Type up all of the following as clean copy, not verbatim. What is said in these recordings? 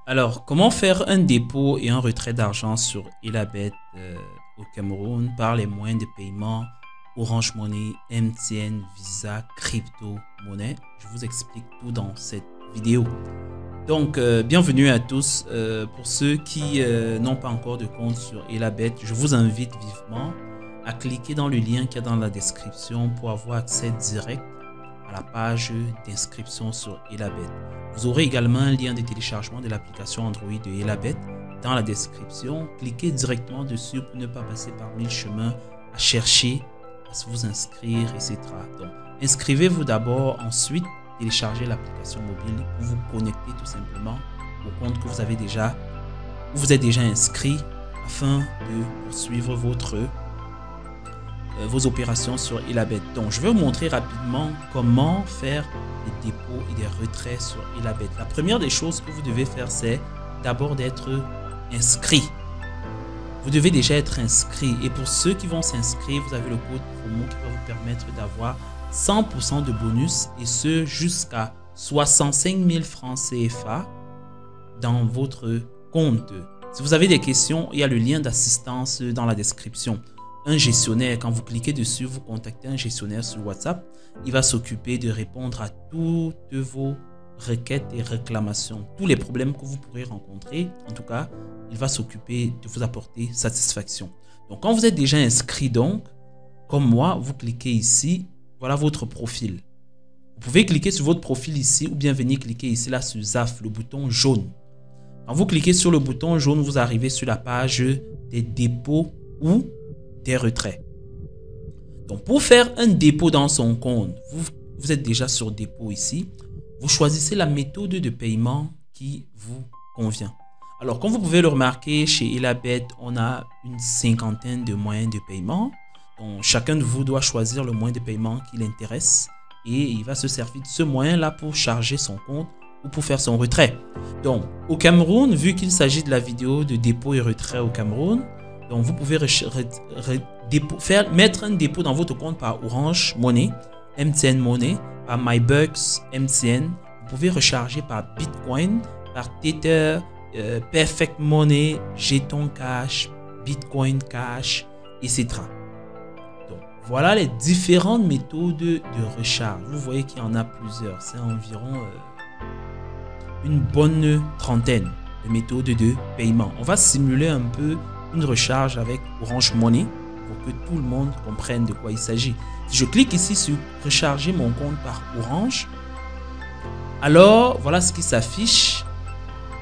Alors, comment faire un dépôt et un retrait d'argent sur Elabet au Cameroun par les moyens de paiement Orange Money, MTN, Visa, Crypto Monnaie? Je vous explique tout dans cette vidéo. Donc, bienvenue à tous. Pour ceux qui n'ont pas encore de compte sur Elabet, je vous invite vivement à cliquer dans le lien qu'il y a dans la description pour avoir accès direct à la page d'inscription sur Elabet. Vous aurez également un lien de téléchargement de l'application Android de Elabet dans la description. Cliquez directement dessus pour ne pas passer par 1000 chemins à chercher, à vous inscrire, etc. Donc, inscrivez-vous d'abord, ensuite téléchargez l'application mobile pour vous connecter tout simplement au compte que vous avez déjà, où vous êtes déjà inscrit afin de poursuivre vos opérations sur Elabet. Donc, je vais vous montrer rapidement comment faire des dépôts et des retraits sur Elabet. La première des choses que vous devez faire, c'est d'abord d'être inscrit. Vous devez déjà être inscrit. Et pour ceux qui vont s'inscrire, vous avez le code promo qui va vous permettre d'avoir 100% de bonus et ce jusqu'à 65 000 francs CFA dans votre compte. Si vous avez des questions, il y a le lien d'assistance dans la description. Un gestionnaire, quand vous cliquez dessus, vous contactez un gestionnaire sur WhatsApp. Il va s'occuper de répondre à toutes vos requêtes et réclamations. Tous les problèmes que vous pourrez rencontrer, en tout cas, il va s'occuper de vous apporter satisfaction. Donc, quand vous êtes déjà inscrit, donc, comme moi, vous cliquez ici. Voilà votre profil. Vous pouvez cliquer sur votre profil ici ou bien venir cliquer ici, là, sur ZAF, le bouton jaune. Quand vous cliquez sur le bouton jaune, vous arrivez sur la page des dépôts ou des retraits. Donc, pour faire un dépôt dans son compte, vous êtes déjà sur dépôt ici. Vous choisissez la méthode de paiement qui vous convient. Alors, comme vous pouvez le remarquer, chez Elabet, on a une cinquantaine de moyens de paiement. Donc, chacun de vous doit choisir le moyen de paiement qui l'intéresse et il va se servir de ce moyen-là pour charger son compte ou pour faire son retrait. Donc, au Cameroun, vu qu'il s'agit de la vidéo de dépôt et retrait au Cameroun, donc vous pouvez mettre un dépôt dans votre compte par Orange Money, MTN Money, par MyBucks, MTN. Vous pouvez recharger par Bitcoin, par Tether, Perfect Money, Jeton Cash, Bitcoin Cash, etc. Donc, voilà les différentes méthodes de recharge. Vous voyez qu'il y en a plusieurs. C'est environ une bonne trentaine de méthodes de paiement. On va simuler un peu une recharge avec Orange Money pour que tout le monde comprenne de quoi il s'agit. Si je clique ici sur recharger mon compte par Orange, alors voilà ce qui s'affiche.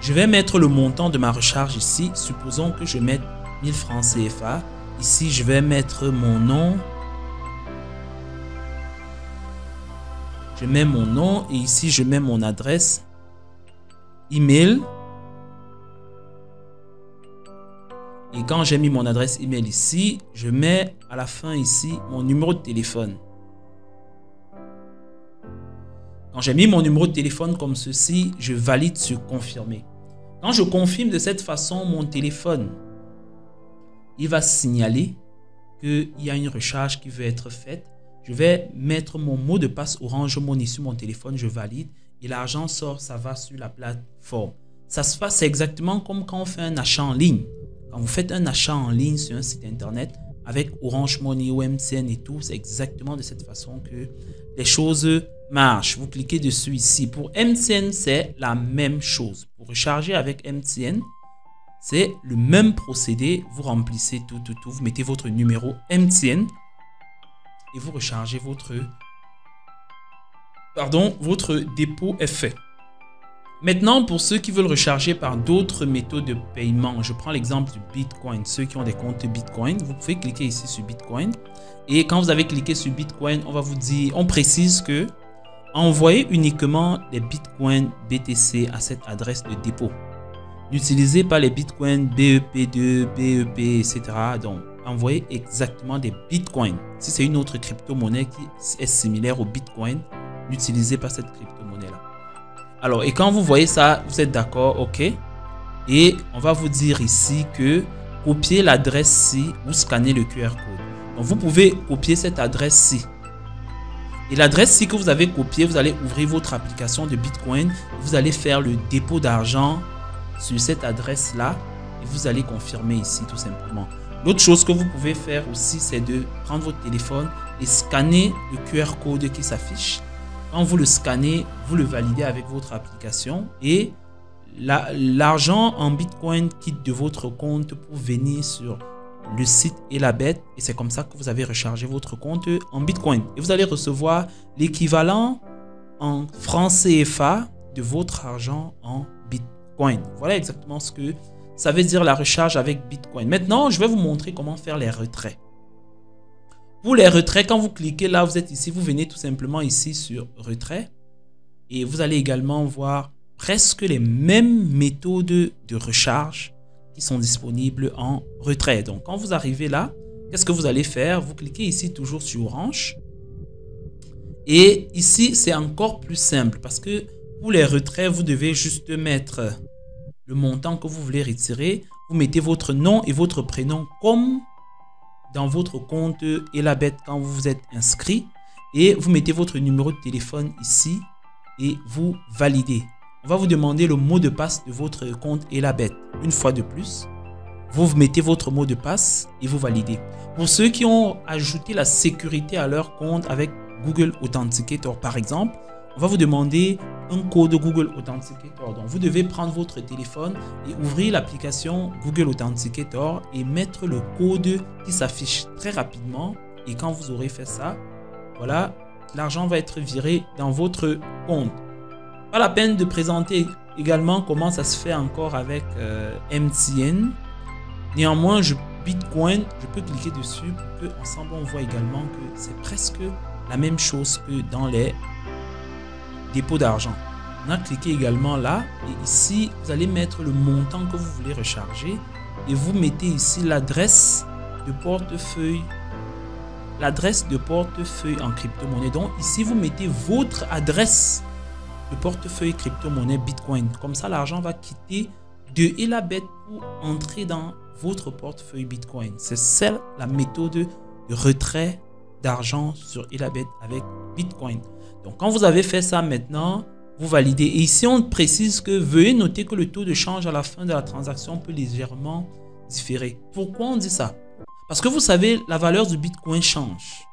Je vais mettre le montant de ma recharge ici. Supposons que je mette 1000 francs CFA. Ici, je vais mettre mon nom. Je mets mon nom et ici, je mets mon adresse email. Et quand j'ai mis mon adresse email ici, je mets à la fin ici mon numéro de téléphone. Quand j'ai mis mon numéro de téléphone comme ceci, je valide sur confirmer. Quand je confirme de cette façon, mon téléphone, il va signaler qu'il y a une recharge qui veut être faite. Je vais mettre mon mot de passe Orange Money sur mon téléphone, je valide et l'argent sort, ça va sur la plateforme. Ça se passe exactement comme quand on fait un achat en ligne. Quand vous faites un achat en ligne sur un site internet avec Orange Money ou MTN et tout, c'est exactement de cette façon que les choses marchent. Vous cliquez dessus ici. Pour MTN, c'est la même chose. Pour recharger avec MTN, c'est le même procédé. Vous remplissez tout. Vous mettez votre numéro MTN et vous rechargez votre dépôt est fait. Maintenant, pour ceux qui veulent recharger par d'autres méthodes de paiement, je prends l'exemple du Bitcoin. Ceux qui ont des comptes Bitcoin, vous pouvez cliquer ici sur Bitcoin. Et quand vous avez cliqué sur Bitcoin, on va vous dire, on précise que envoyez uniquement les Bitcoins BTC à cette adresse de dépôt. N'utilisez pas les Bitcoins BEP2, BEP, etc. Donc, envoyez exactement des Bitcoins. Si c'est une autre crypto-monnaie qui est similaire au Bitcoin, n'utilisez pas cette crypto-monnaie-là. Alors, et quand vous voyez ça, vous êtes d'accord, ok. Et on va vous dire ici que copiez l'adresse-ci ou scannez le QR code. Donc, vous pouvez copier cette adresse-ci. Et l'adresse-ci que vous avez copiée, vous allez ouvrir votre application de Bitcoin. Vous allez faire le dépôt d'argent sur cette adresse-là et vous allez confirmer ici tout simplement. L'autre chose que vous pouvez faire aussi, c'est de prendre votre téléphone et scanner le QR code qui s'affiche. Quand vous le scannez, vous le validez avec votre application et l'argent en Bitcoin quitte de votre compte pour venir sur le site Elabet et c'est comme ça que vous avez rechargé votre compte en Bitcoin. Et vous allez recevoir l'équivalent en francs CFA de votre argent en Bitcoin. Voilà exactement ce que ça veut dire la recharge avec Bitcoin. Maintenant, je vais vous montrer comment faire les retraits. Pour les retraits, quand vous cliquez là, vous êtes ici, vous venez tout simplement ici sur retrait et vous allez également voir presque les mêmes méthodes de recharge qui sont disponibles en retrait. Donc, quand vous arrivez là, qu'est-ce que vous allez faire? Vous cliquez ici toujours sur Orange. Et ici, c'est encore plus simple parce que pour les retraits, vous devez juste mettre le montant que vous voulez retirer. Vous mettez votre nom et votre prénom comme dans votre compte Elabet quand vous vous êtes inscrit. Et vous mettez votre numéro de téléphone ici et vous validez. On va vous demander le mot de passe de votre compte Elabet. Une fois de plus, vous mettez votre mot de passe et vous validez. Pour ceux qui ont ajouté la sécurité à leur compte avec Google Authenticator par exemple, on va vous demander un code Google Authenticator. Donc vous devez prendre votre téléphone et ouvrir l'application Google Authenticator et mettre le code qui s'affiche très rapidement. Et quand vous aurez fait ça, voilà, l'argent va être viré dans votre compte. Pas la peine de présenter également comment ça se fait encore avec MTN. Néanmoins, Bitcoin, je peux cliquer dessus pour que ensemble on voit également que c'est presque la même chose que dans les dépôts d'argent. On a cliqué également là et ici vous allez mettre le montant que vous voulez recharger et vous mettez ici l'adresse de portefeuille. L'adresse de portefeuille en crypto-monnaie. Donc ici vous mettez votre adresse de portefeuille crypto-monnaie Bitcoin. Comme ça l'argent va quitter de Elabet pour entrer dans votre portefeuille Bitcoin. C'est celle la méthode de retrait d'argent sur Elabet avec Bitcoin. Donc quand vous avez fait ça maintenant, vous validez. Et ici on précise que veuillez noter que le taux de change à la fin de la transaction peut légèrement différer. Pourquoi on dit ça? Parce que vous savez, la valeur du Bitcoin change.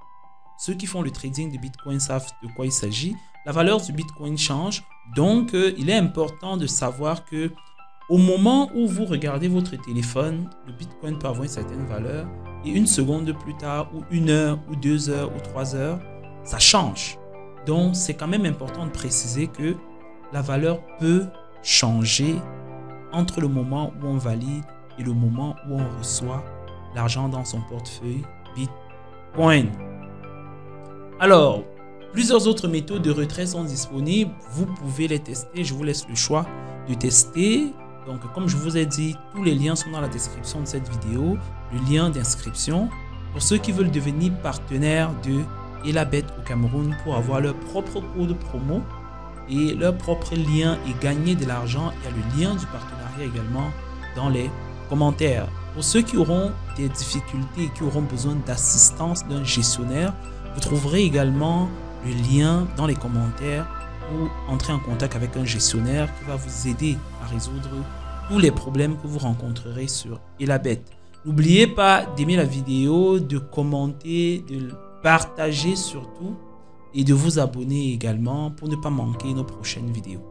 Ceux qui font le trading de Bitcoin savent de quoi il s'agit. La valeur du Bitcoin change. Donc il est important de savoir que au moment où vous regardez votre téléphone, le Bitcoin peut avoir une certaine valeur et une seconde plus tard, ou 1 heure, ou 2 heures, ou 3 heures, ça change. Donc, c'est quand même important de préciser que la valeur peut changer entre le moment où on valide et le moment où on reçoit l'argent dans son portefeuille Bitcoin. Alors, plusieurs autres méthodes de retrait sont disponibles. Vous pouvez les tester. Je vous laisse le choix de tester. Donc, comme je vous ai dit, tous les liens sont dans la description de cette vidéo. Le lien d'inscription. Pour ceux qui veulent devenir partenaires de Elabet au Cameroun pour avoir leur propre code promo et leur propre lien et gagner de l'argent, il y a le lien du partenariat également dans les commentaires. Pour ceux qui auront des difficultés et qui auront besoin d'assistance d'un gestionnaire, vous trouverez également le lien dans les commentaires pour entrer en contact avec un gestionnaire qui va vous aider à résoudre tous les problèmes que vous rencontrerez sur Elabet. N'oubliez pas d'aimer la vidéo, de commenter, de partager surtout et de vous abonner également pour ne pas manquer nos prochaines vidéos.